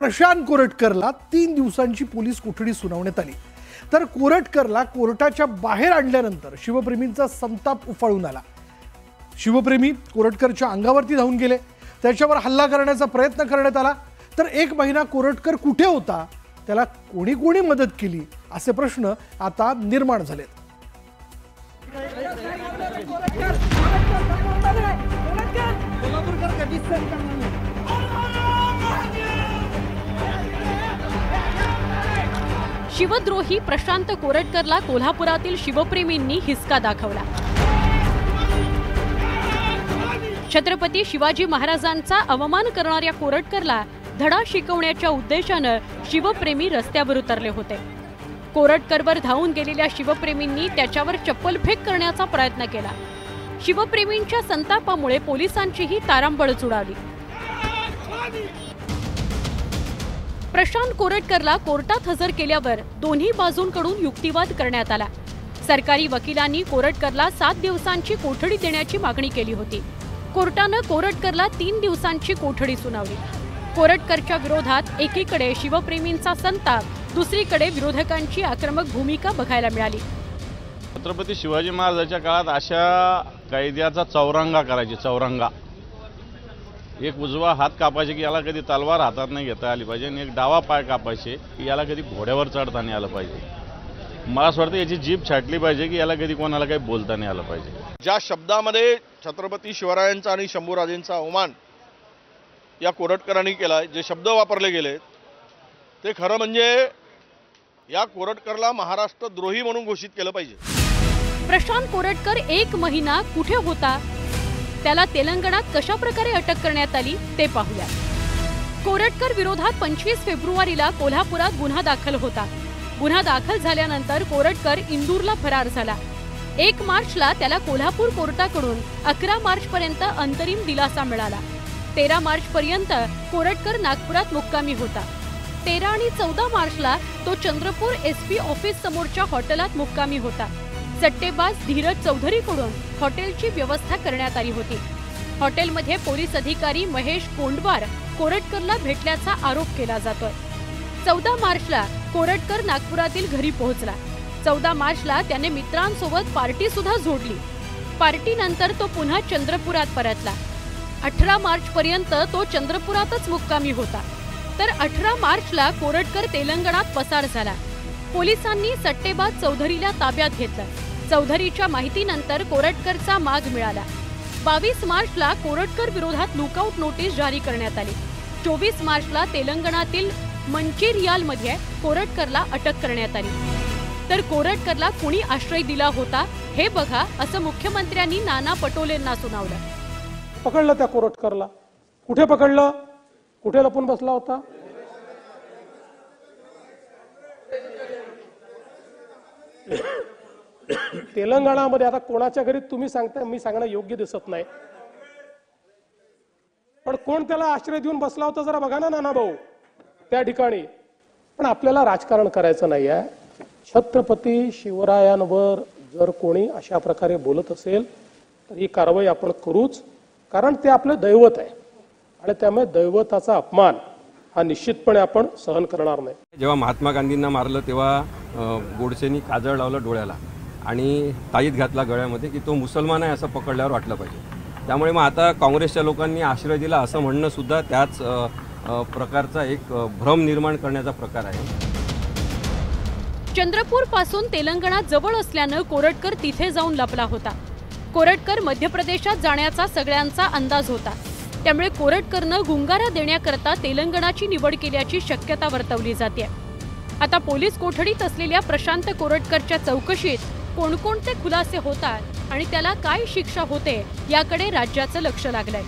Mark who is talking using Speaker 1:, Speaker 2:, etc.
Speaker 1: प्रशांत कोरटकरला 3 दिवसांची पोलीस कोठडी सुनावण्यात आली। तर कोरटकरला कोर्टाच्या बाहेर आणल्यानंतर शिवप्रेमींचा संताप उफाळून आला। शिवप्रेमी कोरटकरच्या अंगावरती धावून गेले, त्याच्यावर हल्ला करण्याचा प्रयत्न करण्यात आला। तर 1 महिना कोरटकर कुठे होता, त्याला कोणी कोणी मदत केली, असे प्रश्न आता निर्माण झालेत।
Speaker 2: शिवद्रोही प्रशांत कोरटकरला कोल्हापुरातील शिवप्रेमींनी हिसका दाखवला। छत्रपती शिवाजी महाराजांचा अवमान करणाऱ्या कोरटकरला धडा शिकवण्याच्या उद्देशाने शिवप्रेमी रस्त्यावर उतरले होते। कोरटकरवर धावून गेलेल्या शिवप्रेमींनी त्याच्यावर चप्पलफेक करण्याचा प्रयत्न केला। शिवप्रेमींच्या संतापामुळे पोलिसांचीही तारांबळ उडाली। प्रशांत कोरटकरला कोर्टात हजर केल्यावर दोन्ही बाजूंकडून युक्तिवाद करण्यात आला। सरकारी वकिलांनी कोरटकरला 7 दिवसांची कोठडी देण्याची मागणी केली होती। कोर्टाने कोरटकरला 3 दिवसांची कोठडी सुनावली। कोरटकरच्या विरोधात एकीकडे शिवप्रेमींचा संताप, दुसरीकडे विरोधकांची आक्रमक भूमिका बघायला मिळाली।
Speaker 3: छत्रपती शिवाजी महाराजांच्या काळात अशा कायद्याचा चौरंगा करायचे। चौरंगा, एक उजवा हात कापायचे की याला कधी तलवार हातात नाही घेता आली पाहिजे, आणि एक डावा पाय कापायचे की याला कधी घोड्यावर चढता नाही आलं पाहिजे। मला असं वाटतं याची जीभ छाटली पाहिजे की याला कधी कोणाला काही बोलता नाही आलं पाहिजे।
Speaker 4: ज्या शब्दामध्ये छत्रपती शिवरायांचा आणि शंभूराजेंचा अवमान या कोरटकरांनी केला, जे शब्द वापरले गेले ते खरं म्हणजे या कोरटकरला महाराष्ट्र द्रोही म्हणून घोषित केलं पाहिजे।
Speaker 2: प्रशांत कोरटकर 1 महिना कुठे होता, त्याला तेलंगणात कशा प्रकारे अटक करण्यात आली ते पाहूया। कोरटकर विरोधात 25 फेब्रुवारीला कोल्हापुरात गुन्हा दाखल होता। गुन्हा दाखल झाल्यानंतर कोरटकर इंदूरला फरार झाला। 1 मार्चला त्याला कोल्हापूर कोर्टाकडून 11 मार्चपर्यंत अंतरिम दिलासा मिळाला। 13 मार्चपर्यंत कोरटकर नागपुरात मुक्कामी होता। 13 आणि 14 मार्चला तो चंद्रपूर SP ऑफिस समोरच्या हॉटेलात मुक्कामी होता। सट्टेबाज धीरज चौधरीकडून हॉटेलची व्यवस्था करण्यात आली होती। हॉटेलमध्ये पोलीस अधिकारी महेश कोंडवार कोरटकरला भेटल्याचा आरोप केला जातोय। 14 मार्चला कोरटकर नागपुरातील घरी पोहोचला। 14 मार्चला त्याने मित्रांसोबत पार्टी सुद्धा जोडली। पार्टीनंतर तो पुन्हा चंद्रपुरात परतला। 18 मार्चपर्यंत तो चंद्रपुरातच मुक्कामी होता। तर 18 मार्चला कोरटकर तेलंगणात पसार झाला। पोलिसांनी सट्टेबाज चौधरीला ताब्यात घेतलं। चौधरीच्या माहितीनंतर कोरटकरचा माग मिळाला। 22 मार्चला कोरटकर विरोधात लुकआउट नोटीस जारी करण्यात आली। 24 मार्चला तेलंगणातील मंचिरियालमध्ये कोरटकरला अटक करण्यात आली। तर कोरटकरला कुणी आश्रय दिला होता हे बघा, असं मुख्यमंत्र्यांनी नाना पटोलेंना सुनावलं।
Speaker 5: पकडलं त्या कोरटकरला, कुठे पकडलं, कुठे लपून बसला होता? तेलंगणामध्ये आता कोणाच्या घरी तुम्ही सांगताय, मी सांगणं योग्य दिसत नाही, पण कोण त्याला आश्रय देऊन बसला होता जरा बघा ना नाना भाऊ त्या ठिकाणी। पण आपल्याला राजकारण करायचं नाही आहे। छत्रपती शिवरायांवर जर कोणी अशा प्रकारे बोलत असेल तर ही कारवाई आपण करूच, कारण ते आपलं दैवत आहे आणि त्यामुळे दैवताचा अपमान हा निश्चितपणे आपण सहन करणार नाही।
Speaker 6: जेव्हा महात्मा गांधींना मारलं तेव्हा गोडसेनी काजळ लावलं डोळ्याला आणि ताईत घातला गळ्यामध्ये की तो मुसलमान आहे असं पकडल्यावर वाटलं पाहिजे। त्यामुळे मग आता काँग्रेसच्या लोकांनी आश्रय दिला असं म्हणणं सुद्धा त्याच प्रकारचा एक भ्रम निर्माण करण्याचा प्रकार आहे।
Speaker 2: चंद्रपूर पासून तेलंगणात जवळ असल्यानं कोरटकर तिथे जाऊन लपला होता। कोरटकर मध्य प्रदेशात जाण्याचा सगळ्यांचा अंदाज होता। त्यामुळे कोरटकरनं गुंगारा देण्याकरता तेलंगणाची निवड केल्याची शक्यता वर्तवली जाते। आता पोलीस कोठडीत असलेल्या प्रशांत कोरटकरच्या चौकशीत कोणकोणते खुलासे होतात आणि त्याला काय शिक्षा होते याकडे राज्याचं लक्ष लागलंय।